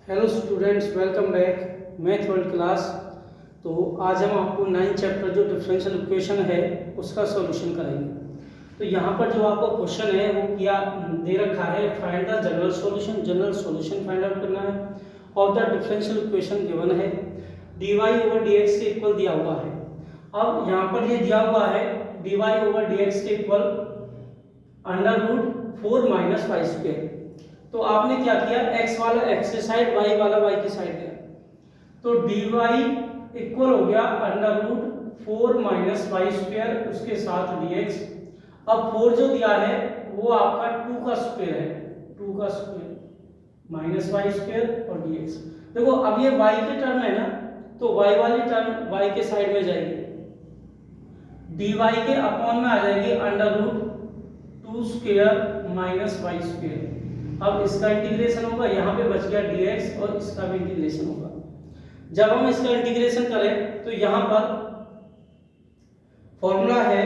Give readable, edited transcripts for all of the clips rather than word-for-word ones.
Hello students, welcome back math world class. तो आज हम आपको 9 चैप्टर जो डिफरेंशियल इक्वेशन है उसका सॉल्यूशन कराएंगे। तो यहाँ पर जो आपका क्वेश्चन है वो क्या दे रखा है, find the general solution find out करना है और द डिफरेंशियल इक्वेशन गिवन है dy ओवर dx के इक्वल दिया हुआ है। अब यहाँ पर ये दिया हुआ है dy ओवर dx के equal under root 4 minus y square. तो आपने क्या किया, x वाला x की साइड, y वाला y की साइड गया, तो dy इक्वल हो गया under root 4 minus y square उसके साथ dx। अब 4 जो दिया है वो आपका 2 का स्क्वायर है, 2 का स्क्वायर माइनस वाई स्क्वायर और dx। देखो अब ये y के टर्म है ना, तो y वाली टर्म y के साइड में जाएगी, dy के अपॉन में आ जाएगी under root 2 square minus y square. अब इसका इंटीग्रेशन होगा, यहाँ पे बच गया dx और इसका भी इंटीग्रेशन होगा। जब हम इसका इंटीग्रेशन करें तो यहाँ पर फॉर्मूला है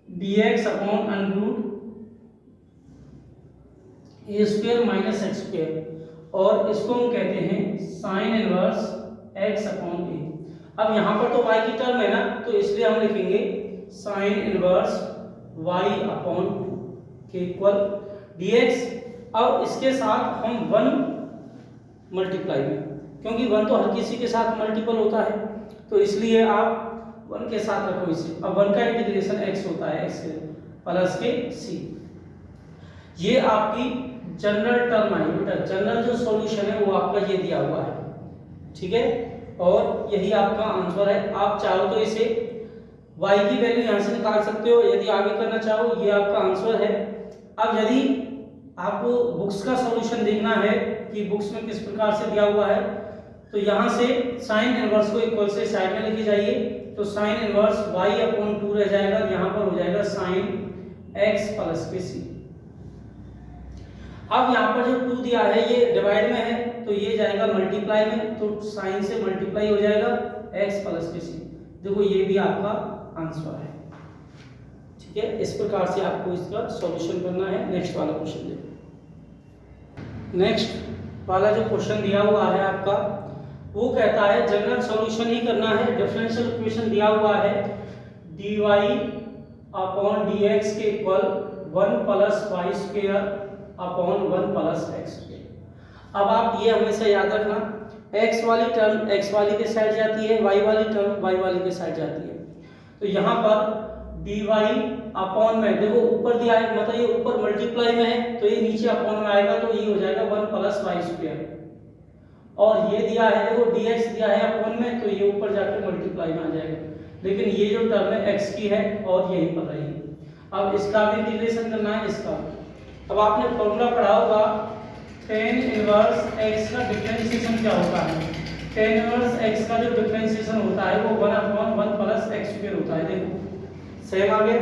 dx अपॉन अंडर रूट ए स्क्वायर माइनस एक्स स्क्वायर, और इसको हम कहते हैं साइन इनवर्स x अपॉन ए। अब यहाँ पर तो y की टर्म है ना, तो इसलिए हम लिखेंगे साइन इनवर्स y अपॉन के इक्वल dx। अब इसके साथ हम 1 मल्टीप्लाई में, क्योंकि 1 तो हर किसी के साथ मल्टीपल होता है, तो इसलिए आप 1 के साथ रखो इसे। अब 1 का इंटीग्रेशन x होता है, x प्लस के c। ये आपकी जनरल टर्म आई बेटा, जनरल जो सॉल्यूशन है वो आपका ये दिया हुआ है, ठीक है, और यही आपका आंसर है। आप चाहो तो इसे y की वैल्यू यहाँ से निकाल सकते हो, यदि आगे करना चाहो ये आपका आंसर है। अब यदि आपको बुक्स का सॉल्यूशन देखना है कि बुक्स में किस प्रकार से दिया हुआ है, तो यहाँ से साइन इनवर्स को इक्वल से साइड में लेके जाइए, तो साइन इनवर्स y अपॉन 2 रह जाएगा, यहाँ पर हो जाएगा साइन x प्लस के c। अब यहाँ पर जो 2 दिया है ये डिवाइड में है, तो ये जाएगा मल्टीप्लाई में, तो साइन से मल्टीप्लाई हो जाएगा x प्लस के c। देखो ये भी आपका आंसर है, ठीक है। इस प्रकार से आपको इसका सॉल्यूशन करना है। नेक्स्ट वाला क्वेश्चन देखो। नेक्स्ट वाला जो क्वेश्चन दिया हुआ है आपका वो कहता है जनरल सॉल्यूशन ही करना है। डिफरेंशियल इक्वेशन दिया हुआ है dy अपॉन dx के equal 1 plus y square upon 1 plus x square. अब आप ये हमेशा याद रखना, x वाली टर्म x वाली के साइड जाती है, y वाली टर्म y वाली के साइड जाती है। तो यहाँ पर dy अपॉन में, देखो ऊपर दिया है मतलब ये ऊपर मल्टीप्लाई में है, तो ये नीचे अपॉन में आएगा, तो ये हो जाएगा 1 प्लस वाई स्क्वायर। और ये दिया है, देखो dx दिया है अपॉन में, तो ये ऊपर जाकर मल्टीप्लाई में आ जाएगा, लेकिन ये जो टर्म है x की है और यहीं पर रहेगी। अब इसका भी इंटीग्रेशन करना है, इसका। अब आपने फॉर्मूला पढ़ा होगा tan इनवर्स x का डिफरेंशिएशन क्या होता है। tan इनवर्स x का जो डिफरेंशिएशन होता है वो 1 अपॉन 1 प्लस एक्स स्क्वायर होता है। देखो सेम आ गया,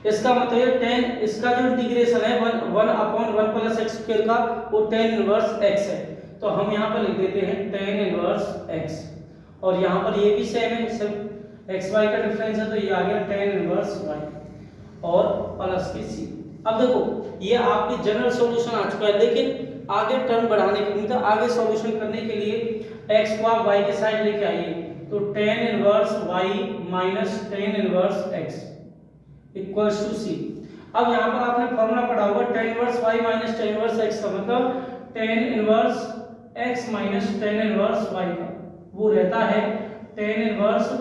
इसका मतलब tan, इसका जो इंटीग्रेशन है 1 अपॉन 1 प्लस एक्स स्क्वायर का, वो tan इनवर्स x है, तो हम यहाँ पर लिख देते हैं tan इनवर्स x। और यहाँ पर ये भी सेम है, सिर्फ x y का डिफरेंस है, तो ये आ गया tan इनवर्स y और प्लस के c। अब देखो ये आपकी जनरल सॉल्यूशन आ चुका है, लेकिन आगे टर्म बढ़ाने के लिए, मतलब आगे सॉल्यूशन करने के लिए x को आप y के साइड लेके आइए, तो tan inverse y minus tan inverse x equals to c। अब यहाँ पर आपने फॉर्मूला पढ़ा होगा tan inverse y minus tan inverse x का मतलब tan inverse x minus tan inverse y का वो रहता है tan inverse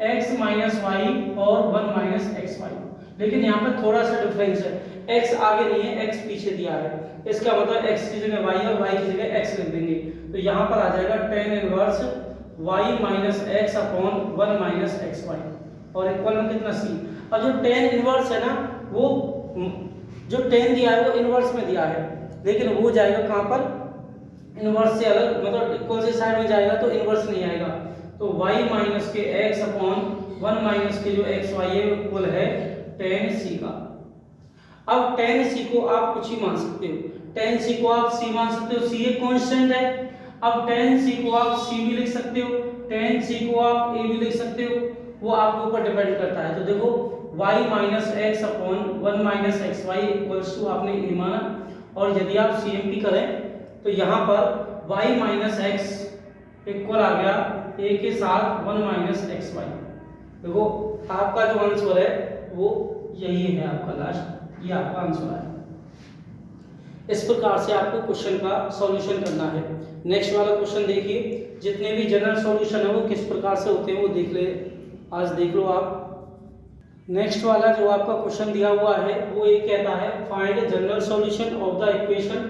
x minus y और 1 माइनस xy। लेकिन यहाँ पर थोड़ा सा डिफरेंस है, x आगे नहीं है, x पीछे दिया है, इसका मतलब x की जगह y और y की जगह x लिख देंगे, तो यहाँ पर आ जाएगा tan inverse y minus x upon 1 minus xy और इक्वल में कितना c। और जो tan इनवर्स है ना, वो जो tan दिया है वो इनवर्स में दिया है, लेकिन वो जाएगा कहाँ पर, इनवर्स से अलग, मतलब इक्वल से साइड में जाएगा तो इनवर्स नहीं आएगा, तो y माइनस के x अपॉन 1 माइनस के जो xy है इक्वल है tan c का। अब tan c को आप कुछ ही मान सकते हो, tan c को आप c मान सकते हो, c एक कांस्टेंट है। अब tan c को आप c भी लिख सकते हो, tan c को आप a भी लिख सकते हो, वो आपके ऊपर डिपेंड करता है। तो देखो y minus x upon 1 minus x y equals to आपने a माना, और यदि आप CMP करें तो यहाँ पर y माइनस एक्स इक्वल आ गया a के साथ 1 माइनस एक्स वाई। देखो आपका जो आंसर है वो यही है, आपका लास्ट ये आपका आंसर है। इस प्रकार से आपको क्वेश्चन का सॉल्यूशन करना है। नेक्स्ट वाला क्वेश्चन देखिए, जितने भी जनरल सॉल्यूशन है वो किस प्रकार से होते हैं वो देख ले, आज देख लो आप। नेक्स्ट वाला जो आपका क्वेश्चन दिया हुआ है वो ये कहता है find general solution of the equation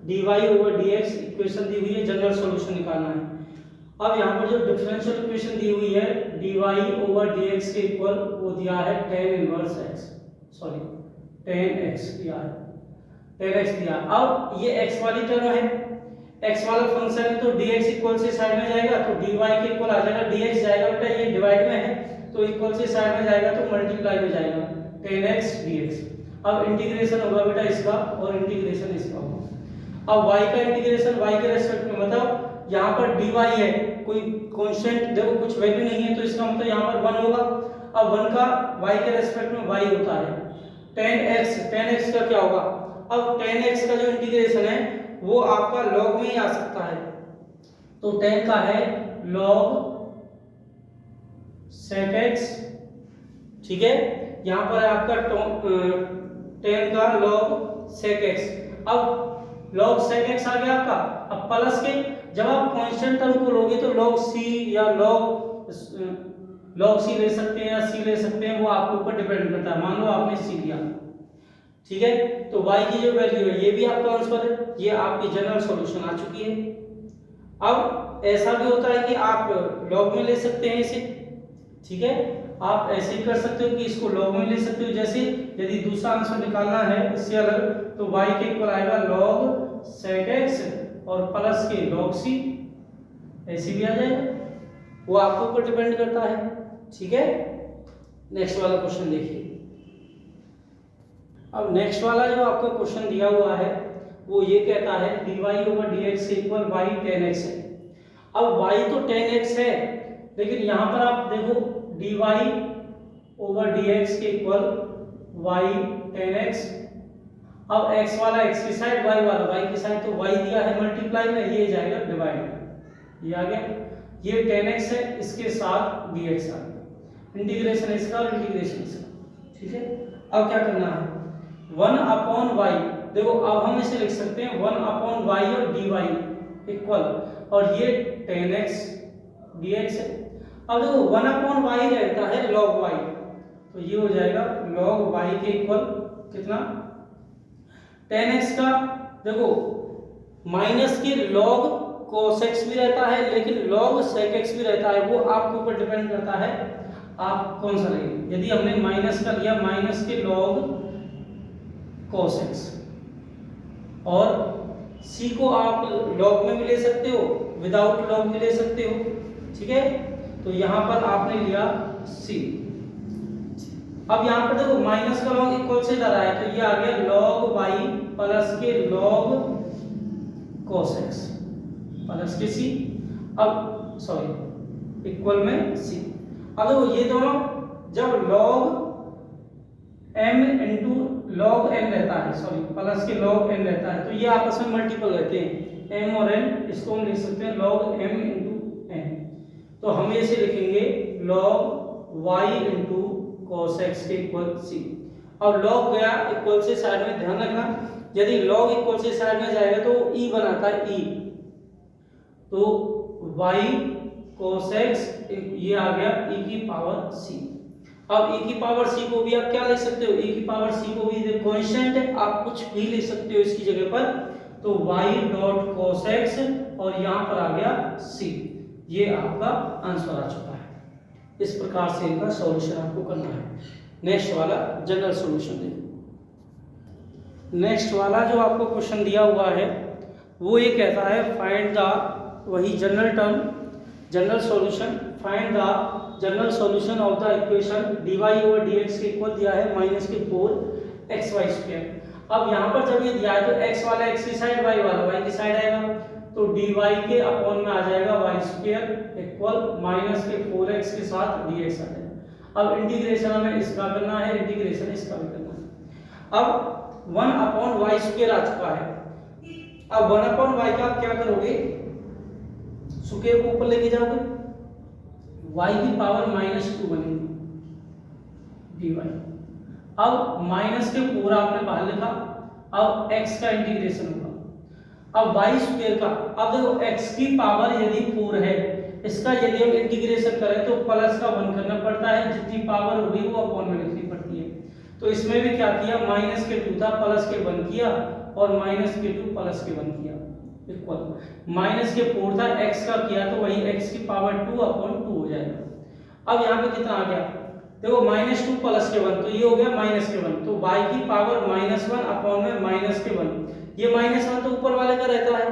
dy over dx। Equation दी हुई है, जनरल सॉल्यूशन निकालना है। अब यहाँ पर जो डिफरेंशियल इक्वेशन दी हुई है dy ओवर dx के इक्वल वो दिया है tan inverse x, sorry tan x दिया है, tan x दिया। अब ये x वाली टर्म है, x वाला फंक्शन है तो dx इक्वल से साइड में जाएगा तो dy के इक्वल आ जाएगा, dx जाएगा बेटा ये डिवाइड में है तो इक्वल से साइड में जाएगा तो मल्टीप्लाई हो जाएगा tan x dx। अब इंटीग्रेशन होगा बेटा इसका और इंटीग्रेशन इसका होगा। अब y का इंटीग्रेशन y के रेस्पेक्ट में, मतलब यहाँ पर dy है, कोई कांस्टेंट देखो कुछ वैल्यू नहीं है तो इसका मतलब यहाँ पर 1 होगा। अब 1 का y के रेस्पेक्ट में y होता है tan x का क्या होगा। अब tan x का जो इंटीग्रेशन है वो आपका log में ही आ सकता है, तो tan का है log sec x, ठीक है। यहाँ पर है आपका tan का log sec x। अब log sec x आ गया आपका। अब प्लस के जब आप कांस्टेंट टर्म को लोगे तो log c या log c ले सकते हैं या c ले सकते हैं, वो आपके ऊपर डिपेंड करता है। मान लो आपने c लिया, ठीक है, तो y की जो वैल्यू है ये भी आपका आंसर है, ये आपकी जनरल सॉल्यूशन आ चुकी है। अब ऐसा भी होता है कि आप log में ले सकते हैं इसे, ठीक है, आप ऐसे ही कर सकते हो कि इसको log में ले सकते हो। जैसे यदि दूसरा आंसर निकालना है इससे अलग तो y के इक्वल आएगा log sec x और प्लस के log c, ऐसे भी आ जाएगा, वो आपके ऊपर डिपेंड करता है, ठीक है। नेक्स्ट वाला क्वेश्चन देखिए। अब नेक्स्ट वाला जो आपका क्वेश्चन दिया हुआ है वो ये कहता है dy over dx equal y tan x है। अब y तो tan x है, लेकिन यहाँ पर आप देखो dy ओवर dx के इक्वल y tan x। अब x वाला x की साइड, y वाला y की साइड, तो y दिया है मल्टीप्लाई में, ये जाएगा डिवाइड में, ये आ गया। ये tan x है, इसके साथ dx आ गया, इंटीग्रेशन इसका और इंटीग्रेशन इसका, ठीक है। अब क्या करना है 1 अपॉन y, देखो अब हम इसे लिख सकते हैं 1 अपॉन y और dy इक्वल, और ये tan x dx है। अब देखो 1 अपॉन y रहता है log y, तो ये हो जाएगा log y के इक्वल कितना tan x का, देखो माइनस के log cos x भी रहता है लेकिन log sec x भी रहता है, वो आपके ऊपर डिपेंड करता है आप कौन सा लेंगे। यदि हमने माइनस का लिया माइनस के log cos x, और c को आप log में भी ले सकते हो, विदाउट log भी ले सकते हो, ठीक है। तो यहाँ पर आपने लिया c। अब यहाँ पर देखो माइनस का log इक्वल से इधर आया तो ये आ गया log y प्लस के log cos x प्लस के c, अब सॉरी इक्वल में c। अब देखो ये दोनों जब log m into log n रहता है, सॉरी प्लस के log n रहता है, तो ये आपस में मल्टीपल रहते हैं m और n, इसको हम लिख सकते हैं log m इंटू n। तो हम इसे लिखेंगे log y into cos x के इक्वल c। अब log गया इक्वल से साइड में, ध्यान रखना यदि log इक्वल से साइड में जाएगा तो e बनाता है e, तो y cos x ये आ गया e की पावर c। अब e की पावर c को भी आप क्या लिख सकते हो, e की पावर c को भी कांस्टेंट है, आप कुछ भी लिख सकते हो इसकी जगह पर, तो y डॉट cos x और यहाँ पर आ गया c, ये आपका आंसर आ चुका है। इस प्रकार से इनका सॉल्यूशन आपको करना है। नेक्स्ट वाला जनरल सॉल्यूशन देखो। नेक्स्ट वाला जो आपको क्वेश्चन दिया हुआ है वो ये कहता है फाइंड द, वही general term general solution, find the general solution of the equation dy over dx के इक्वल दिया है माइनस के 4xy स्क्वायर। अब यहाँ पर जब ये दिया है तो x वाला x की साइड, y वाला y की साइड आएगा, तो dy के अपॉन में आ जाएगा y स्क्वायर इक्वल माइनस के 4x के साथ dx आ जाएगा। अब इंटीग्रेशन हमें इसका करना है, इंटीग्रेशन इसका भी करना है। अब 1 अपॉन y स्क्वायर आ चुका है, अब 1/y का आप क्या करोगे, स्क्वायर को ऊपर लेके जाओगे, y की पावर -2 बनेगी dy। अब माइनस के पूरा आपने बाहर लिखा, अब x का इंटीग्रेशन होगा, अब y स्क्वायर का, अब देखो x की पावर यदि 4 है, इसका यदि हम इंटीग्रेशन करें तो प्लस का 1 करना पड़ता है, जितनी पावर होगी वो अपॉन में लिखनी पड़ती है। तो इसमें भी क्या किया, माइनस के 2 था प्लस के 1 किया, और माइनस के 2 प्लस के 1 किया, इक्वल माइनस के 4 था x का किया तो वही x की पावर 2/2 हो जाएगा। अब यहाँ पे कितना आ गया, देखो -2 प्लस के 1 तो ये हो गया -1, तो y की पावर -1 अपॉन में -1, ये -1 तो ऊपर वाले का रहता है,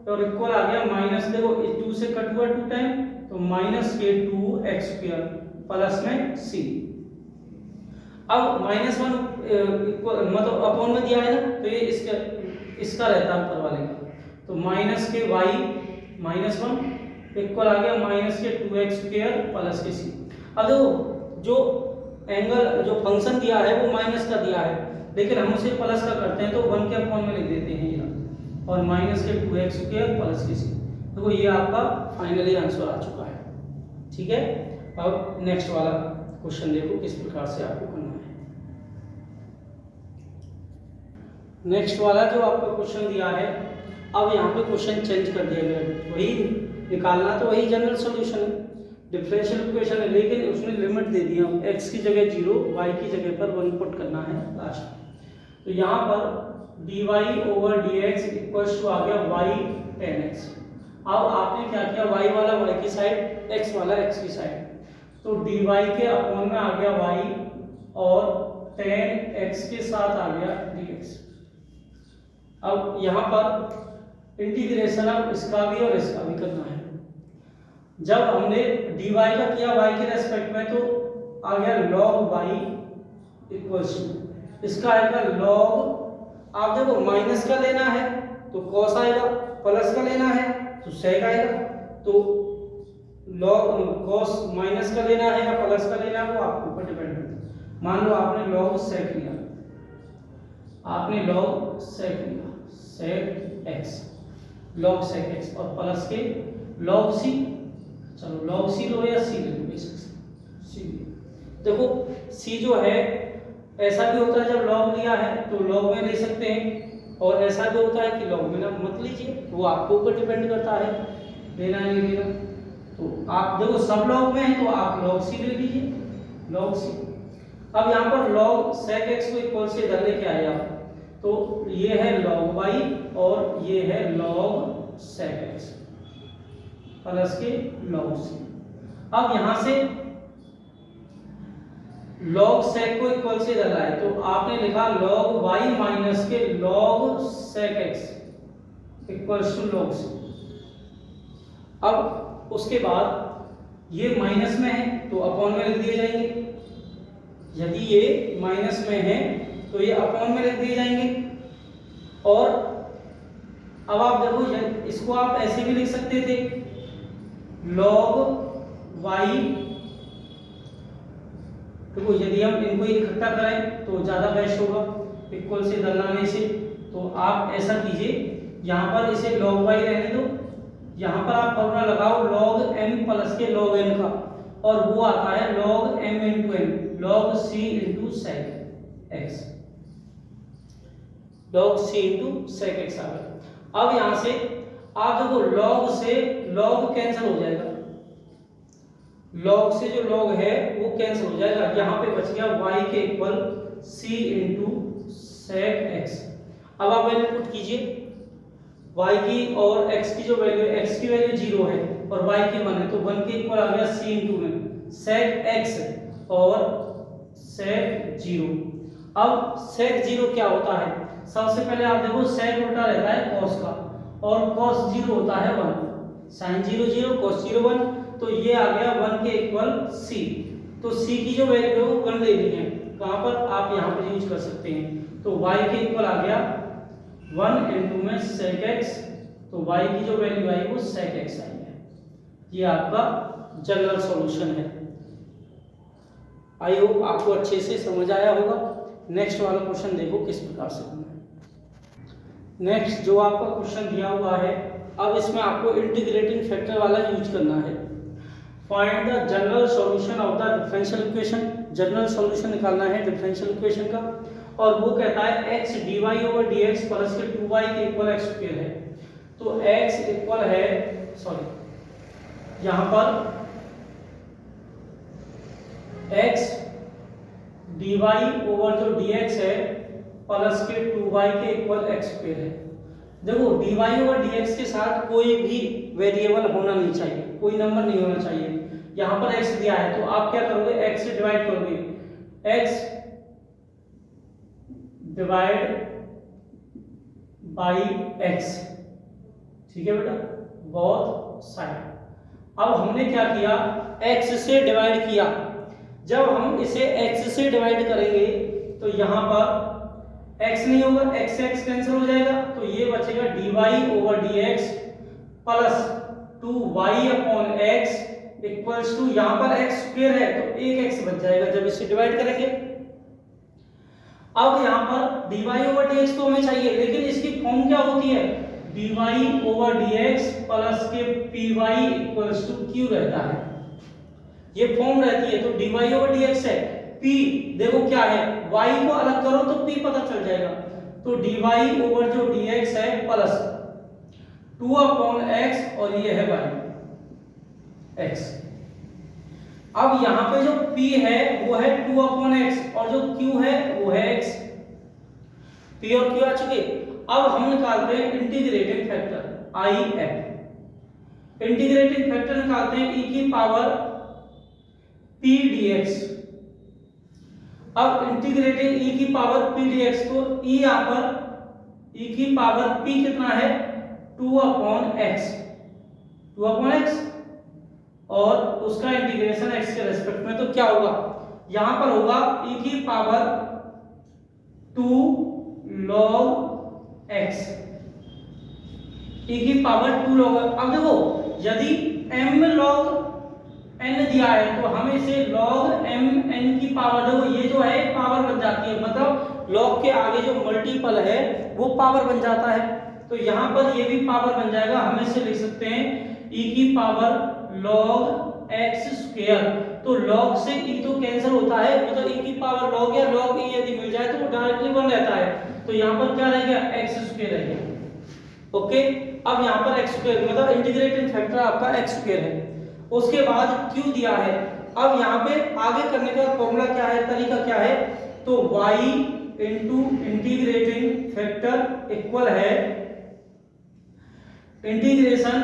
और इक्वल आ गया माइनस, देखो 2 से कट हुआ 2 टाइम, तो -2x² प्लस में c। अब -1 मतलब अपॉन में दिया है ना, तो ये इसका रहता है ऊपर वाले का, तो माइनस के y -1 इक्वल आ गया -2x² प्लस के c। अब देखो जो एंगल जो फंक्शन दिया है वो माइनस का दिया है, लेकिन हम उसे प्लस का करते हैं तो 1 के अपॉन में लिख देते हैं यहाँ, और -2x² प्लस के c। देखो ये आपका फाइनली आंसर आ चुका है, ठीक है। अब नेक्स्ट वाला क्वेश्चन देखो किस प्रकार से आपको करना है। नेक्स्ट वाला जो आपको क्वेश्चन दिया है, अब यहाँ पे क्वेश्चन चेंज कर दिया गया है, वही निकालना तो वही जनरल सॉल्यूशन है, डिफरेंशियल इक्वेशन है, लेकिन उसने लिमिट दे दिया, x की जगह 0, y की जगह पर 1 पुट करना है लास्ट। तो यहाँ पर dy/dx इक्वल्स टू आ गया y tan x। अब आपने क्या किया, y वाला y की साइड, x वाला x की साइड, तो dy के अपॉन में आ गया y, और tan x के साथ आ गया dx। अब यहाँ पर इंटीग्रेशन अब इसका भी और इसका भी करना है। जब हमने dy का किया y के रेस्पेक्ट में, तो आ गया log y इक्वल्स टू, इसका आएगा log, आप देखो माइनस का लेना है तो cos आएगा, प्लस का लेना है तो sec आएगा, तो log cos माइनस का लेना है या प्लस का लेना है वो आपके ऊपर डिपेंड करता है। मान लो आपने log sec लिया, आपने log sec लिया, sec x, log sec x, और प्लस के log c, चलो log c लो या c ले लो, बेशक c। देखो c जो है ऐसा भी होता है, जब log लिया है तो log में ले सकते हैं, और ऐसा भी होता है कि log में ना मत लीजिए, वो आपके ऊपर डिपेंड करता है लेना है नहीं लेना। तो आप देखो सब log में है तो आप log c ले लीजिए, log c। अब यहाँ पर log sec x को इक्वल से इधर लेके आए आप, तो ये है log y और ये है log sec x प्लस के log c। अब यहाँ से log sec को इक्वल से इधर लाए, तो आपने लिखा log y माइनस के log sec x equals to log c। अब उसके बाद ये माइनस में है तो अपॉन में लिख दिए जाएंगे, यदि ये माइनस में है तो ये अपॉन में लिख दिए जाएंगे। और अब आप देखो इसको आप ऐसे भी लिख सकते थे, log y, देखो यदि हम इनको इकट्ठा करें तो ज़्यादा बेस्ट होगा इक्वल से इधर लाने से, तो आप ऐसा कीजिए, यहाँ पर इसे log y रहने दो, यहाँ पर आप फॉर्मूला लगाओ log m प्लस के log n का, और वो आता है log m into n, log c into sec x, log c into sec x आ गया। अब यहाँ से आप देखो log से log कैंसिल हो जाएगा, log से जो log है वो कैंसिल हो जाएगा, यहाँ पे बच गया y के equal c into sec x। अब आप वैल्यू पुट कीजिए, y की और x की जो वैल्यू है, x की वैल्यू 0 है और y की 1 है, तो 1 के इक्वल आ गया c इंटू में sec x और sec 0। अब sec 0 क्या होता है, सबसे पहले आप देखो sec उल्टा रहता है cos का, और cos 0 होता है 1, sin 0 0 cos 0 1, तो ये आ गया 1 के इक्वल c। तो c की जो वैल्यू है वो 1 ले ली है, कहाँ पर आप यहाँ पर यूज कर सकते हैं, तो y के इक्वल आ गया 1 इंटू में sec x, तो y की जो वैल्यू आई वो sec x आई है। ये आपका जनरल सॉल्यूशन है। आई होप आपको अच्छे से समझ आया होगा। नेक्स्ट वाला क्वेश्चन देखो किस प्रकार से करना है। नेक्स्ट जो आपका क्वेश्चन दिया हुआ है, अब इसमें आपको इंटीग्रेटिंग फैक्टर वाला यूज करना है। Find the general solution of the differential equation. General solution निकालना है डिफरेंशियल इक्वेशन का, और वो कहता है x dy/dx प्लस के 2y के इक्वल x स्क्वायर है। तो x इक्वल है, सॉरी यहाँ पर x dy ओवर जो dx है प्लस के 2y के इक्वल x स्क्वायर है। देखो dy ओवर dx के साथ कोई भी वेरिएबल होना नहीं चाहिए, कोई नंबर नहीं होना चाहिए। यहाँ पर x दिया है तो आप क्या करोगे, x से डिवाइड करोगे, x डिवाइड बाई x, ठीक है बेटा, बोथ साइड। अब हमने क्या किया, x से डिवाइड किया। जब हम इसे x से डिवाइड करेंगे तो यहाँ पर x नहीं होगा, x से x कैंसिल हो जाएगा, तो ये बचेगा dy over dx plus 2y upon x equals to, यहाँ पर x स्क्वायर है तो एक x बच जाएगा जब इसे डिवाइड करेंगे। अब यहाँ पर dy ओवर dx तो हमें चाहिए, लेकिन इसकी फॉर्म क्या होती है, dy ओवर dx प्लस के py इक्वल्स टू q रहता है, ये फॉर्म रहती है। तो dy ओवर dx है, p देखो क्या है, y को अलग करो तो p पता चल जाएगा। तो dy ओवर जो dx है प्लस 2 अपॉन x और ये है y x। अब यहाँ पे जो p है वो है 2 अपॉन x और जो q है वो है x। p और q आ चुके। अब हम निकालते हैं integrating factor i f। Integrating factor निकालते हैं e की पावर p dx। अब इंटीग्रेटिंग e की पावर p dx, तो e यहाँ पर e की पावर p कितना है, 2 अपॉन x, 2 अपॉन x, और उसका इंटीग्रेशन x के रेस्पेक्ट में, तो क्या होगा, यहां पर होगा e की पावर 2 log x, e की पावर 2 log। अब देखो यदि m log n दिया है तो हम इसे log m n की पावर, देखो ये जो है पावर बन जाती है, मतलब log के आगे जो मल्टीपल है वो पावर बन जाता है। तो यहाँ पर ये भी पावर बन जाएगा, हम इसे लिख सकते हैं e की पावर log x स्क्वायर। तो log से e तो कैंसिल होता है, मतलब e की पावर log या log e यदि मिल जाए तो वो डायरेक्टली 1 रहता है। तो यहाँ पर क्या रह गया, x स्क्वायर रह गया। ओके, अब यहाँ पर x स्क्वायर मतलब इंटीग्रेटिंग फैक्टर आपका x स्क्वायर है। उसके बाद q दिया है। अब यहाँ पे आगे करने का फॉर्मूला क्या है, तरीका क्या है, तो y into integrating factor equal है integration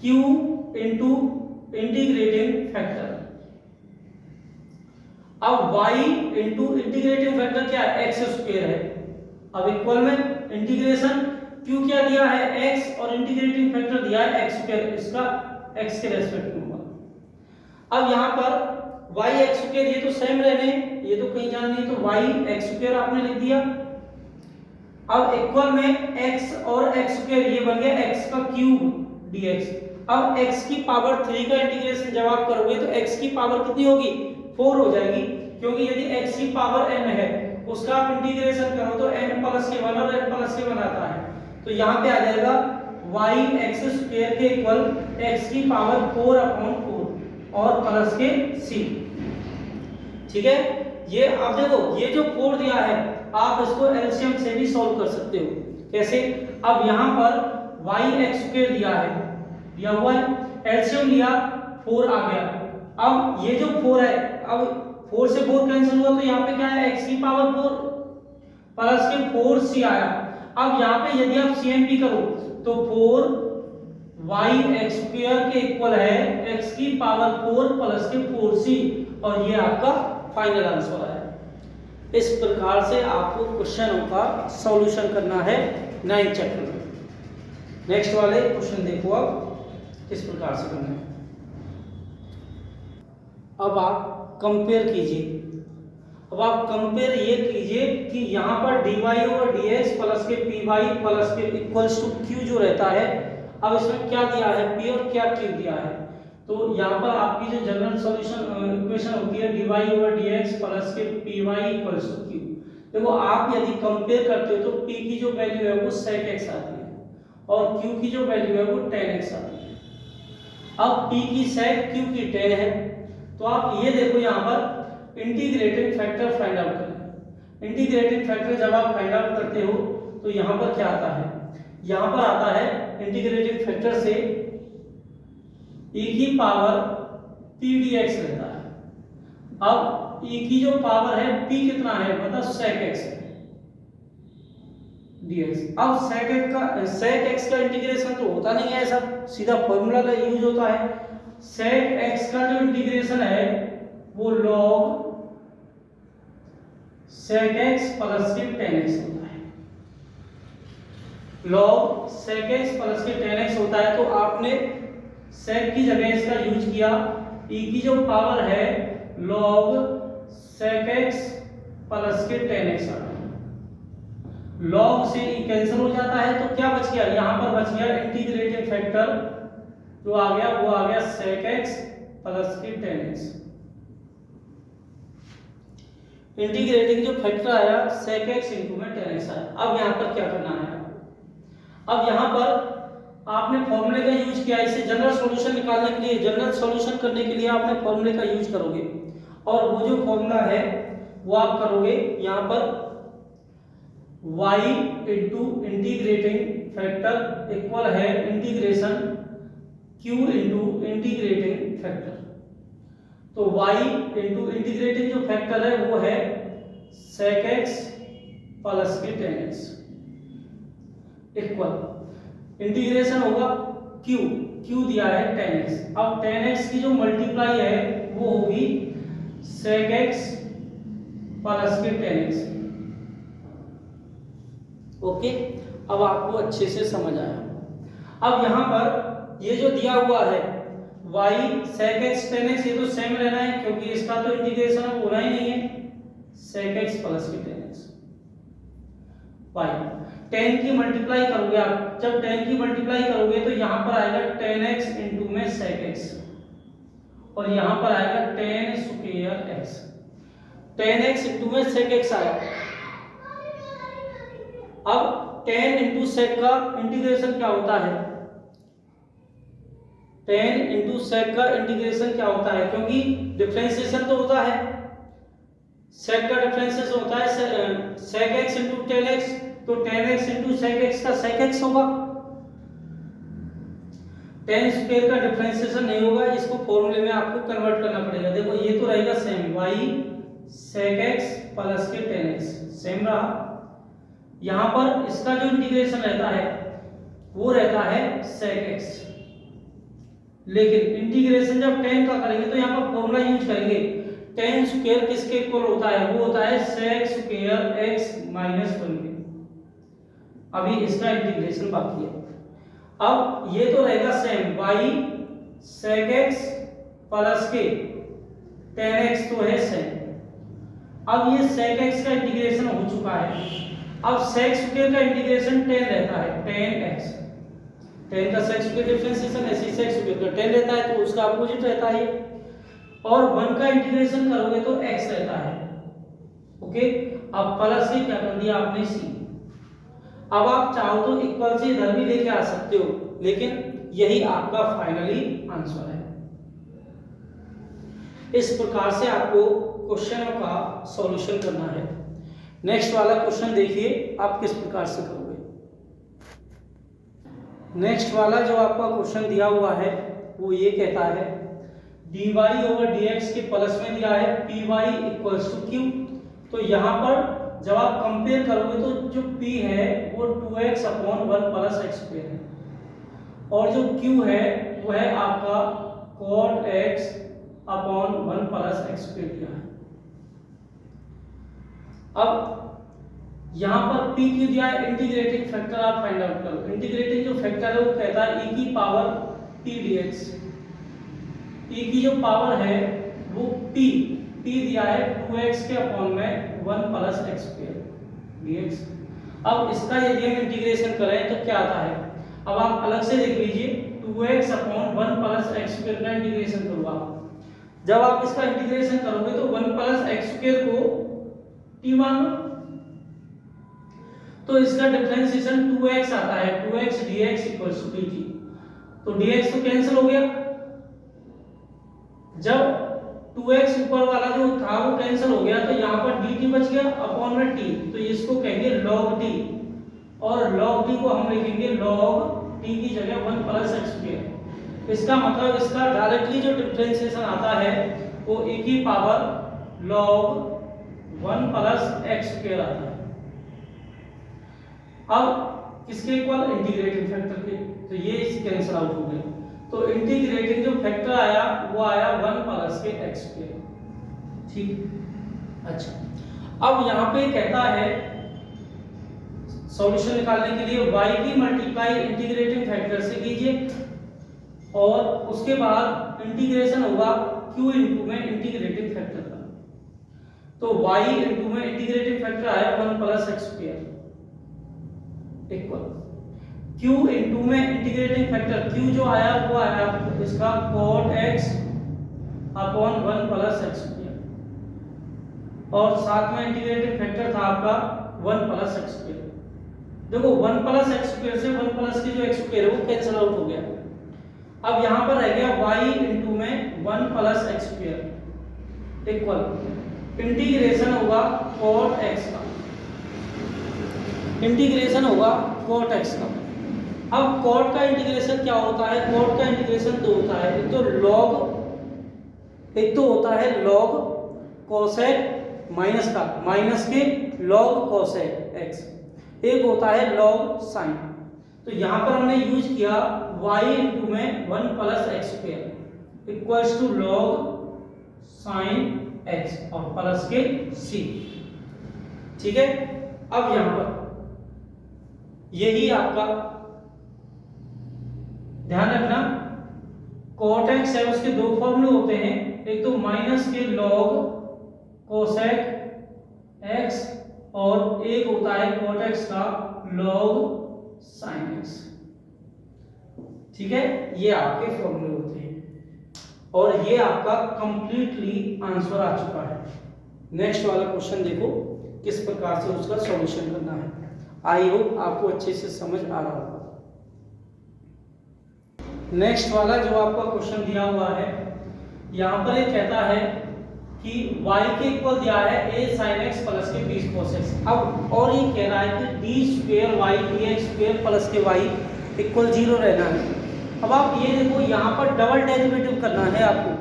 q into integrating factor. अब y इंटू इंटीग्रेटिंग फैक्टर क्या है, x स्क्वायर है। अब इक्वल में इंटीग्रेशन q क्या दिया है, x, और इंटीग्रेटिंग फैक्टर दिया है x स्क्वायर, इसका x के रेस्पेक्ट में होगा। अब यहाँ पर y x स्क्वायर ये तो सेम रहने, ये तो कहीं जाना नहीं, तो y x स्क्वायर आपने लिख दिया। अब इक्वल में x और x स्क्वायर ये बन गया x का क्यूब dx। अब x की पावर 3 का इंटीग्रेशन जब आप करोगे तो x की पावर कितनी होगी, 4 हो जाएगी, क्योंकि यदि x की पावर n है उसका आप इंटीग्रेशन करो तो n प्लस के 1 और n प्लस के 1 आता है। तो यहाँ पे आ जाएगा y x स्क्वायर के इक्वल x की पावर 4 अपॉन 4 और प्लस के c, ठीक है। ये अब देखो ये जो 4 दिया है आप इसको एलसीएम से भी सॉल्व कर सकते हो। कैसे, अब यहाँ पर y x स्क्वायर दिया है, दिया हुआ है, एलसीएम लिया 4 आ गया। अब ये जो 4 है, अब 4 से 4 कैंसिल हुआ तो यहाँ पे क्या है, x की पावर 4 प्लस के 4c आया। अब यहाँ पे यदि आप CMP करो तो 4y x स्क्वायर के इक्वल है x की पावर 4 प्लस के 4c, और ये आपका फाइनल आंसर है। इस प्रकार से आपको क्वेश्चनों का सॉल्यूशन करना है 9th चैप्टर में। नेक्स्ट वाले क्वेश्चन देखो अब किस प्रकार से करना है। अब आप कंपेयर कीजिए। अब आप कंपेयर ये कीजिए कि यहाँ पर dy और dx प्लस के py प्लस के इक्वल्स टू q जो रहता है, अब इसमें क्या दिया है, p और क्या q दिया है। तो यहाँ पर आपकी जो जनरल सॉल्यूशन इक्वेशन होती है dy और dx प्लस के py इक्वल्स टू q। देखो आप यदि कंपेयर करते हो तो p की जो वैल्यू है वो sec x आती है और q की जो वैल्यू है वो tan x आती है। अब p की sec q की tan है, तो आप ये देखो यहाँ पर इंटीग्रेटिंग फैक्टर फाइंड आउट करें। इंटीग्रेटिंग फैक्टर जब आप फाइंड आउट करते हो तो यहाँ पर क्या आता है, यहाँ पर आता है इंटीग्रेटिंग फैक्टर से e की पावर p dx रहता है। अब e की जो पावर है p कितना है, मतलब sec x है dx। अब sec x का इंटीग्रेशन तो होता नहीं है ऐसा, सीधा फॉर्मूला का यूज होता है। sec x का जो इंटीग्रेशन है वो log sec x प्लस के tan x होता है। log sec x प्लस के tan x होता है, तो आपने sec की जगह इसका यूज किया, e की जो पावर है log sec x प्लस के tan x आ गया। log से e कैंसिल हो जाता है, तो क्या बच गया, यहाँ पर बच गया इंटीग्रेटिंग फैक्टर जो आ गया वो आ गया sec x प्लस के tan x। इंटीग्रेटिंग जो फैक्टर आया sec x इनटू में tan x आया। अब यहाँ पर क्या करना है, अब यहाँ पर आपने फॉर्मूले का यूज किया, इसे जनरल सॉल्यूशन निकालने के लिए, जनरल सॉल्यूशन करने के लिए आपने फॉर्मूले का यूज करोगे और वो जो फॉर्मूला है वो आप करोगे यहाँ पर y into integrating factor equal है integration q into integrating factor. तो y इंटू इंटीग्रेटिंग जो फैक्टर है वो है sec x प्लस के tan x इक्वल इंटीग्रेशन होगा q दिया है tan x। अब tan x की जो मल्टीप्लाई है वो होगी sec x प्लस के tan x। ओके, अब आपको अच्छे से समझ आया। अब यहाँ पर ये जो दिया हुआ है y sec x tan x, ये तो सेम रहना है क्योंकि इसका तो इंटीग्रेशन होना ही नहीं है, sec x प्लस के tan x। y tan की मल्टीप्लाई करोगे आप, जब tan की मल्टीप्लाई करोगे तो यहाँ पर आएगा tan x इंटू में sec x और यहाँ पर आएगा tan square x। tan x into में sec x आया। अब tan इंटू sec का इंटीग्रेशन क्या होता है, tan इंटू sec का इंटीग्रेशन क्या होता है, क्योंकि डिफरेंशिएशन तो होता है, sec का डिफरेंशिएशन होता है sec x into tan x, तो tan x into sec x का sec x होगा। tan स्क्वायर का डिफरेंशिएशन नहीं होगा, इसको फॉर्मूले में आपको कन्वर्ट करना पड़ेगा। देखो ये तो रहेगा same, y sec x plus के tan x सेम रहा। यहाँ पर इसका जो इंटीग्रेशन रहता है वो रहता है sec x, लेकिन इंटीग्रेशन जब tan का करेंगे तो यहाँ पर फॉर्मूला यूज करेंगे, tan स्क्वायर किसके इक्वल होता है, वो होता है sec स्क्वायर x माइनस 1 के। अभी इसका इंटीग्रेशन बाकी है। अब ये तो रहेगा same, y sec x plus के tan x तो है सेम। अब ये sec x का इंटीग्रेशन हो चुका है। अब sec स्क्वायर का इंटीग्रेशन tan रहता है, tan x, tan का sec स्क्वायर डिफरेंशिएशन ऐसे sec स्क्वायर का tan रहता है तो उसका अपोजिट रहता है, और 1 का इंटीग्रेशन करोगे तो x रहता है। ओके, अब प्लस से क्या कर दिया आपने c। अब आप चाहो तो इक्वल से इधर भी लेके आ सकते हो, लेकिन यही आपका फाइनली आंसर है। इस प्रकार से आपको क्वेश्चनों का सॉल्यूशन करना है। नेक्स्ट वाला क्वेश्चन देखिए आप किस प्रकार से करोगे। नेक्स्ट वाला जो आपका क्वेश्चन दिया हुआ है वो ये कहता है dy ओवर dx के प्लस में दिया है py इक्वल्स टू q। तो यहाँ पर जब आप कंपेयर करोगे तो जो p है वो 2x upon 1 plus x square है, और जो q है वो है आपका cot x upon 1 plus x square दिया है। अब यहाँ पर p क्यों दिया है, इंटीग्रेटिंग फैक्टर आप फाइंड आउट करो। इंटीग्रेटिंग जो फैक्टर है वो कहता है e की पावर p dx। e की जो पावर है वो p दिया है 2x के अपॉन में 1 प्लस x स्क्वायर dx। अब इसका यदि हम इंटीग्रेशन करें तो क्या आता है, अब आप अलग से देख लीजिए, 2x upon 1 plus x square का इंटीग्रेशन करो आप। जब आप इसका इंटीग्रेशन करोगे तो 1 प्लस x स्क्वायर को t मान लो, तो इसका डिफरेंशिएशन 2x आता है, 2x dx equals to dt। तो dx तो कैंसिल हो गया, जब 2x ऊपर वाला जो था वो कैंसिल हो गया, तो यहाँ पर dt बच गया अपॉन में t, तो इसको कहेंगे log t, और log t को हम लिखेंगे log t की जगह 1 प्लस एक्स स्क्वायर। इसका मतलब इसका डायरेक्टली जो डिफरेंशिएशन आता है वो e की power log 1 plus x square आता है। अब किसके इक्वल, इंटीग्रेटिंग फैक्टर के, तो ये कैंसिल आउट हो गए, तो इंटीग्रेटिंग जो फैक्टर आया वो आया 1 प्लस के एक्स स्क्वायर। ठीक, अच्छा अब यहाँ पे कहता है सॉल्यूशन निकालने के लिए y की मल्टीप्लाई इंटीग्रेटिंग फैक्टर से कीजिए, और उसके बाद इंटीग्रेशन होगा q इनटू में इंटीग्रेटिंग फैक्टर का, तो y इनटू में इंटीग्रेटिंग फैक्टर आया 1 plus x square equal q into में इंटीग्रेटिंग फैक्टर q जो आया वो आया इसका cot x upon 1 plus x square, और साथ में इंटीग्रेटिंग फैक्टर था आपका 1 प्लस एक्स स्क्वायर। देखो 1 प्लस एक्स स्क्वायर से 1 प्लस की जो एक्स स्क्वायर है वो कैंसिल आउट हो गया। अब यहाँ पर रह गया y इनटू में 1 plus x square equal integration होगा cot x का, इंटीग्रेशन होगा cot x का। अब cot का इंटीग्रेशन क्या होता है, cot का इंटीग्रेशन दो होता है, एक तो होता है log cosec माइनस का, माइनस के log cosec x, एक होता है log sin। तो यहाँ पर हमने यूज किया y इनटू में 1 plus x square equals to log sin x और प्लस के c। ठीक है, अब यहाँ पर यही आपका ध्यान रखना, cot x है उसके दो फॉर्मूले होते हैं, एक तो माइनस के log cosec x और एक होता है cot x का log sin x। ठीक है, ये आपके फॉर्मूले होते हैं, और ये आपका कंप्लीटली आंसर आ चुका है। नेक्स्ट वाला क्वेश्चन देखो किस प्रकार से उसका सॉल्यूशन करना है। आई होप आपको अच्छे से समझ आ रहा होगा। नेक्स्ट वाला जो आपका क्वेश्चन दिया हुआ है, यहाँ पर ये कहता है कि y के इक्वल दिया है a sin x प्लस के b cos x। अब और ये कह रहा है कि d square y dx square plus के y इक्वल 0 रहना है। अब आप ये देखो यहाँ पर डबल डेरिवेटिव करना है आपको।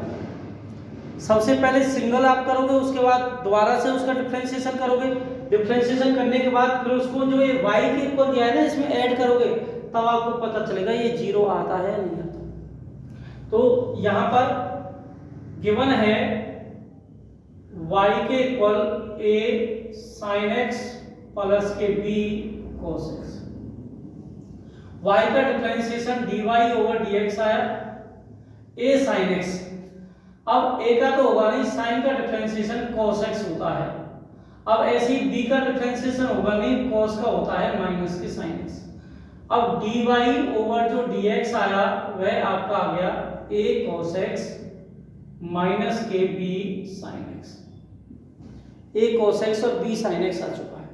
सबसे पहले सिंगल आप करोगे, उसके बाद दोबारा से उसका डिफरेंशिएशन करोगे, डिफरेंशिएशन करने के बाद फिर उसको जो ये y के इक्वल दिया है ना इसमें ऐड करोगे, तब आपको पता चलेगा ये 0 आता है या नहीं आता। तो यहाँ पर गिवन है y के equal a sin x plus के b cos x। y का डिफरेंशिएशन dy ओवर dx आया a sin x। अब a का तो होगा नहीं, sin का डिफरेंशिएशन cos x होता है। अब ऐसे ही b का डिफरेंशिएशन होगा नहीं, cos का होता है माइनस के sin x। अब dy ओवर जो dx आया वह आपका आ गया a cos x माइनस के b sin x। a cos x और b sin x आ चुका है।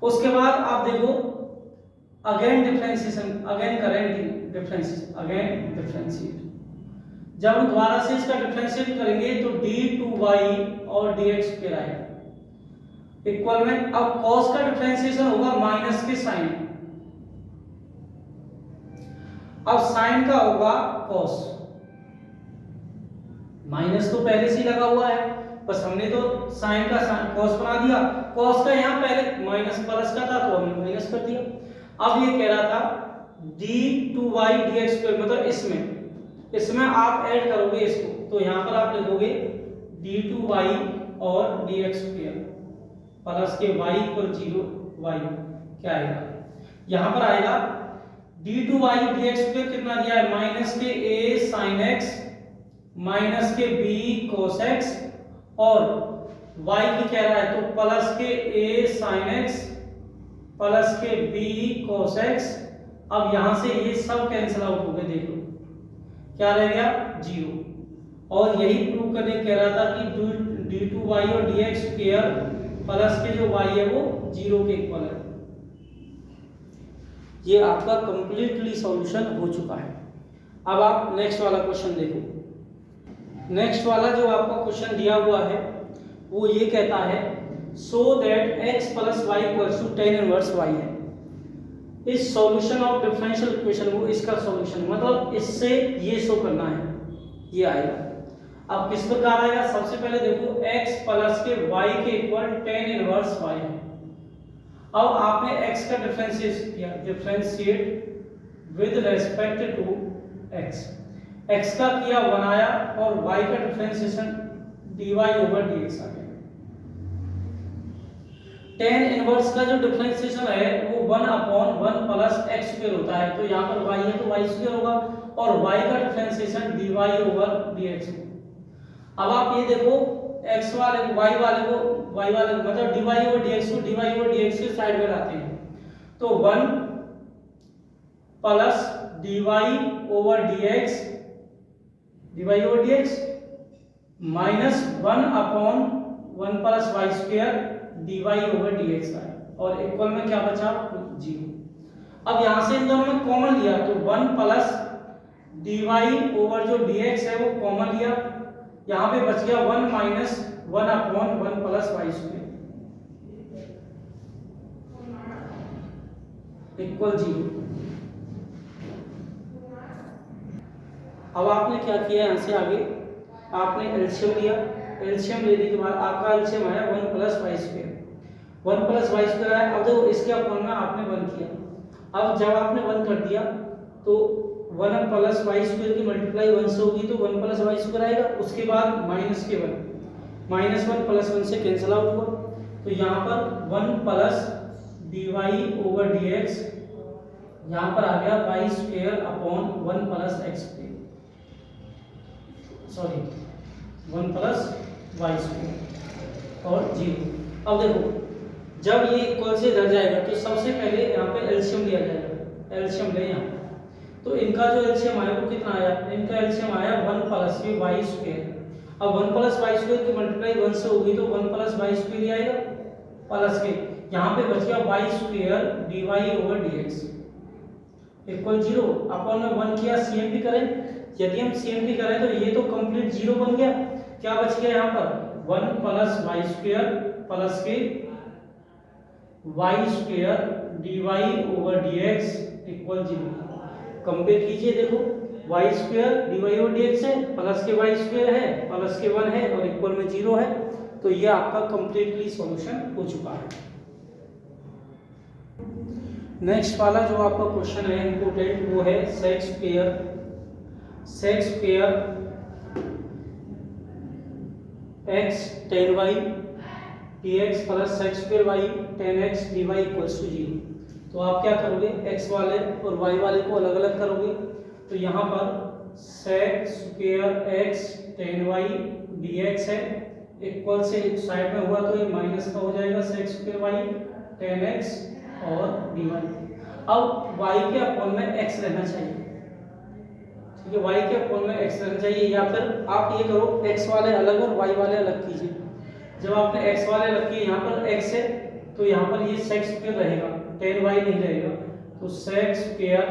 उसके बाद आप देखो अगेन डिफरेंशिएशन, अगेन करेंगे डिफरेंशिएशन, अगेन डिफरेंशिएट। जब हम दोबारा से इसका डिफरेंशिएट करेंगे तो d2y और dx स्क्वायर आएगा इक्वल में। अब cos का डिफरेंशिएशन होगा माइनस के sin, अब sin का होगा cos। माइनस तो पहले से ही लगा हुआ है, बस हमने तो sin का cos बना दिया। cos का यहाँ पहले माइनस प्लस का था तो हमने माइनस कर दिया। अब ये कह रहा था d2y dx स्क्वायर, मतलब इसमें आप ऐड करोगे इसको, तो यहाँ पर आप लिखोगे d2y और dx स्क्वायर प्लस के y इक्वल 0 y क्या आएगा, यहाँ पर आएगा d2y dx स्क्वायर कितना दिया है, माइनस के a sin x माइनस के b cos x और y की कह रहा है तो प्लस के a sin x प्लस के b cos x। अब यहां से ये सब कैंसिल आउट हो गए, देखो क्या रह गया 0। और यही प्रूव करने कह रहा था कि d2y और dx स्क्वायर प्लस के जो y है वो 0 के इक्वल है। ये आपका कंप्लीटली सॉल्यूशन हो चुका है। अब आप नेक्स्ट वाला क्वेश्चन देखो। नेक्स्ट वाला जो आपका क्वेश्चन दिया हुआ है वो ये कहता है so that x plus y equals to tan inverse y है। इस सॉल्यूशन ऑफ डिफरेंशियल इक्वेशन, वो इसका सॉल्यूशन मतलब इससे ये शो करना है, ये आएगा। अब किस प्रकार आएगा, सबसे पहले देखो x प्लस के y के इक्वल टेन इनवर्स y है। अब आपने x का डिफरेंशिएट किया, differentiate with respect to x का किया बनाया और y का डिफरेंशिएशन dy ओवर dx आ गया। टेन इनवर्स का जो डिफरेंशिएशन है वो 1/1 प्लस x स्क्वायर होता है, तो यहाँ पर y है तो y स्क्वायर होगा और y का डिफरेंशिएशन dy ओवर dx होगा। अब आप ये देखो x वाले y वाले मतलब dy ओवर dx को dy ओवर dx के साइड में लाते हैं, तो 1 plus dy over dx minus 1/1 plus y square dy over dx है और इक्वल में क्या बचा 0। अब यहां से इन दोनों में कॉमन लिया तो 1 प्लस dy ओवर जो dx है वो कॉमन लिया, यहां पे बच गया 1 minus 1/1 plus y square equal 0। अब आपने क्या किया, यहां से आगे आपने एलसीएम लिया, एलसीएम लेने के बाद आपका एलसीएम आया 1 plus y square, 1 plus y square आया। अब देखो इसके अपॉन में आपने 1 किया, अब जब आपने 1 कर दिया तो 1 प्लस वाई स्क्वायर की मल्टीप्लाई 1 से होगी तो 1 प्लस वाई स्क्वायर आएगा। उसके बाद माइनस के 1, माइनस 1 प्लस 1 से कैंसिल आउट हुआ, तो यहाँ पर 1 प्लस dy ओवर dx यहाँ पर आ गया y square upon 1 plus x square, sorry 1 plus y square और 0। अब देखो जब ये इक्वल से इधर जाएगा तो सबसे पहले यहाँ पे एलसीएम लिया जाएगा, एलसीएम ले यहाँ, तो इनका जो एलसीएम आया वो कितना आया, इनका एलसीएम आया 1 प्लस के वाई स्क्वायर। अब 1 प्लस वाई स्क्वायर की मल्टीप्लाई 1 से होगी तो 1 प्लस वाई स्क्वायर ही आएगा प्लस के, यहाँ पे बच गया y square dy over dx equal 0। Upon में 1 किया, सीएमपी करें, यदि हम सीएमपी करें तो ये तो कंप्लीट 0 बन गया। क्या बच गया यहाँ पर 1 प्लस वाई स्क्वायर प्लस के y square dy over dx equal 0। Compare कीजिए, देखो y square dy over dx है, प्लस के वाई स्क्वायर है, प्लस के 1 है और इक्वल में 0 है, तो ये आपका कंप्लीटली सॉल्यूशन हो चुका है। नेक्स्ट वाला जो आपका क्वेश्चन है इंपोर्टेंट, वो है sec square x tan y dx plus sec square y tan x dy equals to 0। तो आप क्या करोगे, x वाले और y वाले को अलग अलग करोगे, तो यहाँ पर sec square x tan y dx है, इक्वल से साइड में हुआ तो ये माइनस का हो जाएगा sec square y tan x और dy। अब y के अपॉन में x रहना चाहिए, ठीक है, y के अपॉन में x रहना चाहिए, या फिर आप ये करो x वाले अलग और y वाले अलग कीजिए। जब आपने x वाले अलग किए, यहाँ पर x है तो यहाँ पर ये सेक स्क्वायर रहेगा, tan y नहीं रहेगा, तो सेक स्क्वायर।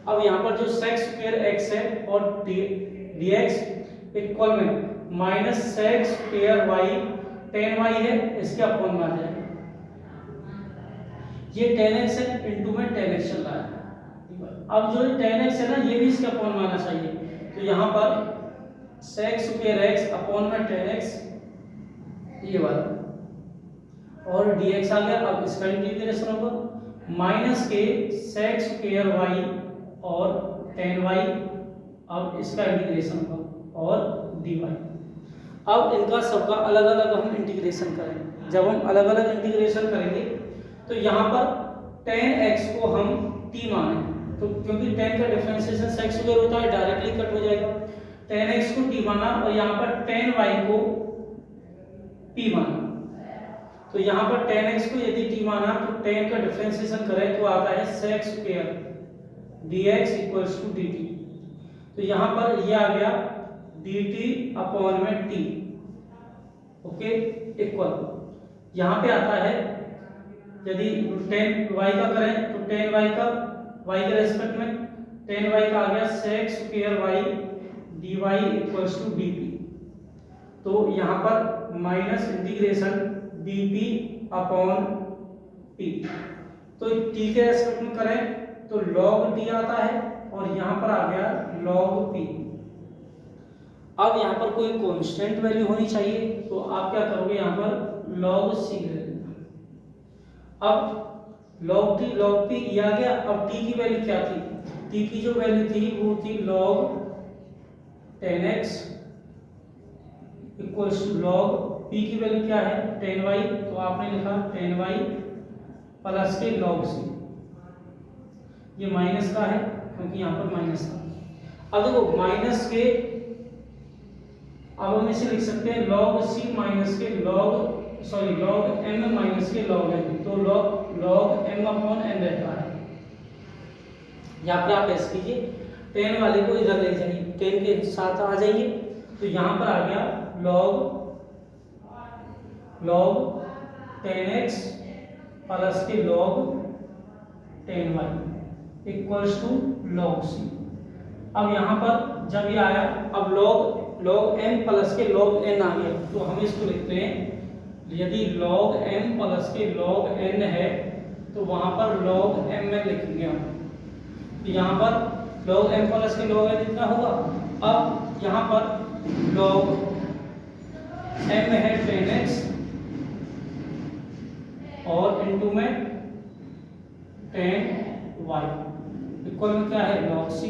अब यहाँ पर जो सेक स्क्वायर x है और dx इक्वल में minus sec square y tan y है, इसके अपॉन में आ जाएगा। ये tan x है, इनटू में tan x चल रहा है। अब जो tan x है ना, ये भी इसके अपॉन में आना चाहिए, तो यहाँ पर सेक स्क्वायर x अपॉन में tan x ये वाला और dx आ गया। अब इसका इंटीग्रेशन होगा माइनस के सेक स्क्वायर y और tan y, अब इसका इंटीग्रेशन होगा और dy। अब इनका सबका अलग अलग हम इंटीग्रेशन करेंगे। जब हम अलग अलग इंटीग्रेशन करेंगे तो यहाँ पर tan x को हम t माने, तो क्योंकि tan का डिफरेंशिएशन सेक स्क्वायर होता है, डायरेक्टली कट हो जाएगा। tan x को t माना और यहाँ पर tan y को p माना, तो यहाँ पर tan x को यदि t माना तो tan का डिफरेंशिएशन करें तो आता है sec square dx equals to dt। तो यहाँ पर ये आ गया dt अपॉन में t, ओके, इक्वल यहाँ पे आता है, यदि tan y का करें तो tan y का y के रेस्पेक्ट में, tan y का आ गया sec square y dy equals to dp। तो यहाँ पर minus integration dp upon t। तो t के रेस्पेक्ट में करें तो log t आता है और यहाँ पर आ गया log p। अब यहाँ पर कोई कांस्टेंट वैल्यू होनी चाहिए, तो आप क्या करोगे, यहाँ पर log c ले लेना। अब log t log p ये आ गया। अब t की वैल्यू क्या थी, t की जो वैल्यू थी वो थी log 10x equals to log p की वैल्यू क्या है 10y, तो आपने लिखा 10y प्लस के log c। ये माइनस का है क्योंकि यहाँ पर माइनस था। अब देखो माइनस के, अब हम इसे लिख सकते हैं log c माइनस के log m माइनस के log n। तो log m अपॉन n रहता है। यहाँ पे आप ऐसे कीजिए, 10 वाले को इधर ले जाइए, 10 के साथ आ जाइए, तो यहाँ पर आ गया log 10x प्लस के log 10y equals to log c। अब यहाँ पर जब ये आया, अब log m प्लस के log n आ गया, तो हम इसको लिखते हैं, यदि log m प्लस के log n है तो वहां पर log m लिखेंगे हम। तो यहाँ पर log m प्लस के log n इतना होगा। अब यहाँ पर log m है 10x और इनटू में 10y इक्वल में क्या है log c।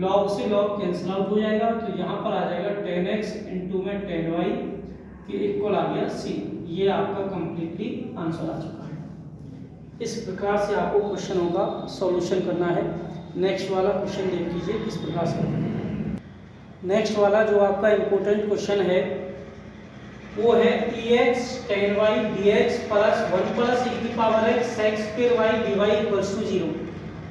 log से log कैंसिल आउट हो जाएगा, तो यहाँ पर आ जाएगा 10x इनटू में 10y के इक्वल आ गया c। ये आपका कंप्लीटली आंसर आ चुका है। इस प्रकार से आपको क्वेश्चनों का सॉल्यूशन करना है। नेक्स्ट वाला क्वेश्चन देख लीजिए किस प्रकार से। नेक्स्ट वाला जो आपका इम्पोर्टेंट क्वेश्चन है वो है ex tan y dx plus 1 plus e की power x sec square y dy equals to 0।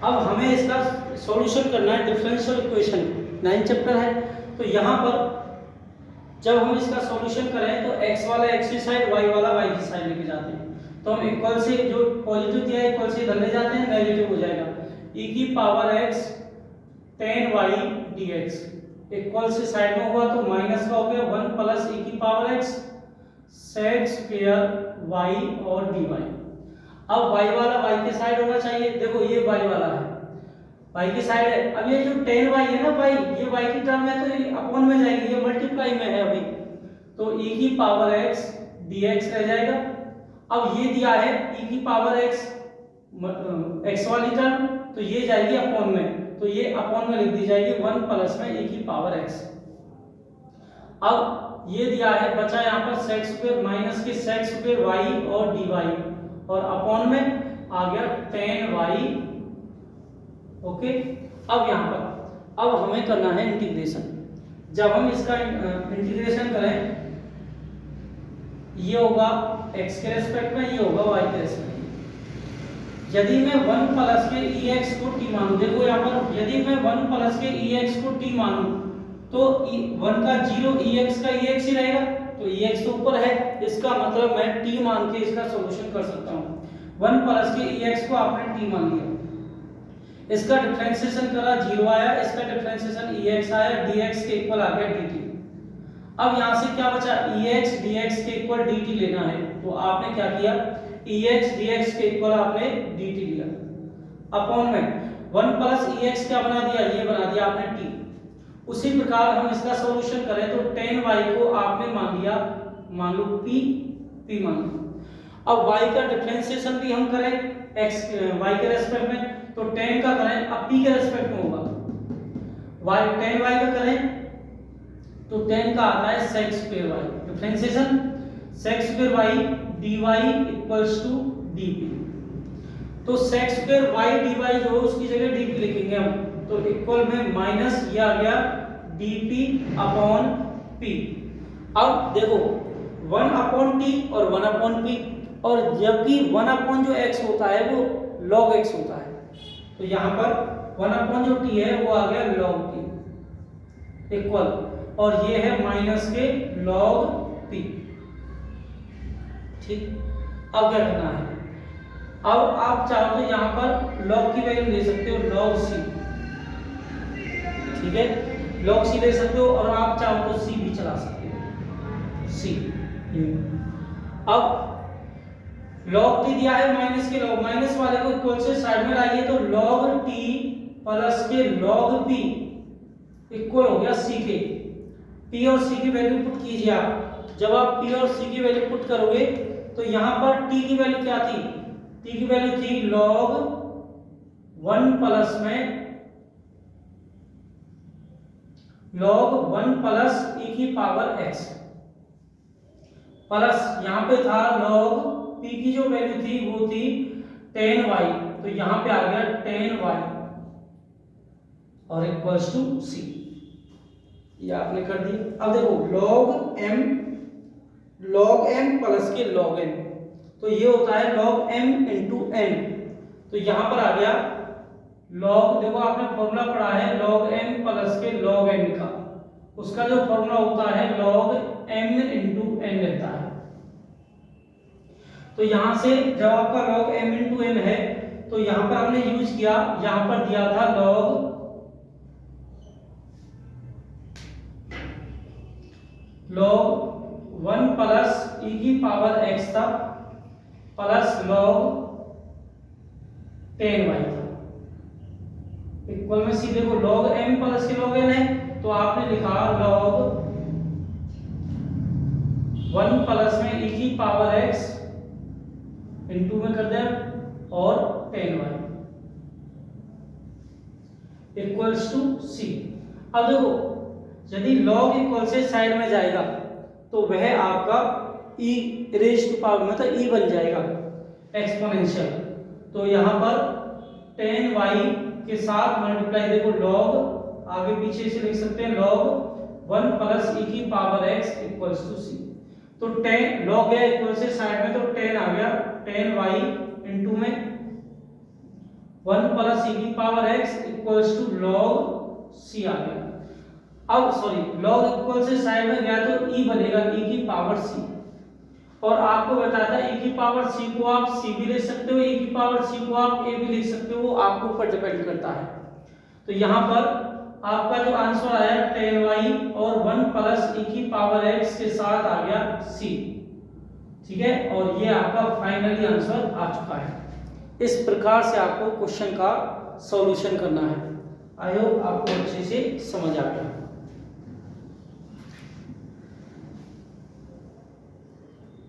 अब हमें इसका सॉल्यूशन करना है, डिफरेंशियल इक्वेशन 9 चैप्टर है। तो यहाँ पर जब हम इसका सॉल्यूशन करें तो x वाला x की साइड, y वाला y की साइड लेके जाते हैं। तो हम इक्वल से जो पॉजिटिव दिया है इक्वल से इधर ले जाते हैं, नेगेटिव हो जाएगा। e की power x tan y dx equal से साइड में हुआ तो माइनस का हो गया 1 प्लस e की power x sec square y और dy। अब y वाला y के साइड होना चाहिए। देखो ये y वाला है, y की साइड है। अब ये जो 10y है ना y, ये y की टर्म है तो ये अपॉन में जाएगी, ये मल्टीप्लाई में है अभी, तो e की पावर x dx रह जाएगा। अब ये दिया है e की पावर x x वाली टर्म, तो ये जाएगी अपॉन में, तो ये अपॉन में लिख दी जाएगी 1 प्लस में e की पावर x। अब ये दिया है, बचा यहाँ पर sec स्क्वायर माइनस के sec स्क्वायर y और dy और अपॉन में आ गया tan y। ओके, अब यहाँ पर अब हमें करना है इंटीग्रेशन। जब हम इसका इंटीग्रेशन करें, ये होगा x के रेस्पेक्ट में, ये होगा y के रेस्पेक्ट में। यदि मैं 1 प्लस के ex को t मानूं, देखो यहाँ पर यदि मैं 1 प्लस के ex को t मानूं तो 1 का 0 ex का ex ही रहेगा, तो ex तो ऊपर है, इसका मतलब मैं t मान के इसका सॉल्यूशन कर सकता हूँ। 1 प्लस के ex को आपने t मान लिया, इसका डिफरेंशिएशन करा 0 आया, इसका डिफरेंशिएशन ex आया, dx के इक्वल आ गया dt। अब यहाँ से क्या बचा, ex dx के इक्वल dt लेना है, तो आपने क्या किया, ex dx के इक्वल आपने dt लिया अपॉन में 1 प्लस ex क्या बना दिया, ये बना दिया आपने t। उसी प्रकार हम इसका सॉल्यूशन करें तो tan y को आपने मान लिया, मान लो p मान लो। अब y का डिफरेंशिएशन भी हम करें x y के रेस्पेक्ट में, तो tan का करें, अब p के रेस्पेक्ट में होगा y, tan y का करें तो tan का आता है sec square y, differentiation sec square y dy equals to dp। तो sec स्क्वायर y dy जो उसकी जगह dp लिखेंगे हम, तो इक्वल में माइनस ये आ गया dp अपॉन p। अब देखो 1 अपॉन t और 1 अपॉन p, और जबकि 1 अपॉन जो x होता है वो log x होता है, तो यहाँ पर 1 अपॉन जो t है वो आ गया log t इक्वल, और ये है माइनस के log p। ठीक, अब क्या करना है, अब आप चाहो तो यहाँ पर log की वैल्यू ले सकते हो log c, ठीक है, log c ले सकते हो, और आप चाहो तो c भी चला सकते हो, c। अब log t दिया है माइनस के log, माइनस वाले को इक्वल से साइड में लाइए तो log t प्लस के log p इक्वल हो गया c के। p और c की वैल्यू पुट कीजिए आप। जब आप p और c की वैल्यू पुट करोगे तो यहाँ पर t की वैल्यू क्या थी, t की वैल्यू थी log 1 प्लस में log 1 प्लस e की पावर x, प्लस यहाँ पे था log p की जो वैल्यू थी वो थी 10y, तो यहाँ पे आ गया 10y और इक्वल्स टू c, ये आपने कर दिया। अब देखो log m प्लस के log n, तो ये होता है log m इंटू n, तो यहाँ पर आ गया log, देखो आपने फॉर्मूला पढ़ा है log m प्लस के log n का, उसका जो फॉर्मूला होता है log m इंटू n रहता है। तो यहाँ से जब आपका log m इंटू n है तो यहाँ पर हमने यूज किया, यहाँ पर दिया था log 1 प्लस e की पावर x था प्लस log 10y था, इक्वल में सीधे को log m प्लस के log n है तो आपने लिखा log 1 प्लस में e की पावर x इंटू में कर दें और 10y इक्वल्स टू c। अब देखो यदि log इक्वल से साइड में जाएगा तो वह आपका e रेज टू पावर मतलब e बन जाएगा एक्सपोनेंशियल, तो यहाँ पर 10y के साथ मल्टीप्लाई, देखो log आगे पीछे से लिख सकते हैं log 1 प्लस e की power x equals to c, तो 10 log गया इक्वल से साइड में तो 10 आ गया 10y इंटू में 1 प्लस e की power x equals to log c आ गया। अब सॉरी log इक्वल से साइड में गया तो e बनेगा e की पावर c, और आपको बताता है e की पावर c को आप c भी ले सकते हो, e की पावर c को आप a भी लिख सकते हो, वो आपके ऊपर डिपेंड करता है। तो यहाँ पर आपका जो आंसर आया 10y और 1 प्लस e की पावर x के साथ आ गया c, ठीक है, और ये आपका फाइनली आंसर आ चुका है। इस प्रकार से आपको क्वेश्चन का सॉल्यूशन करना है। आई होप आपको अच्छे से समझ आ गया।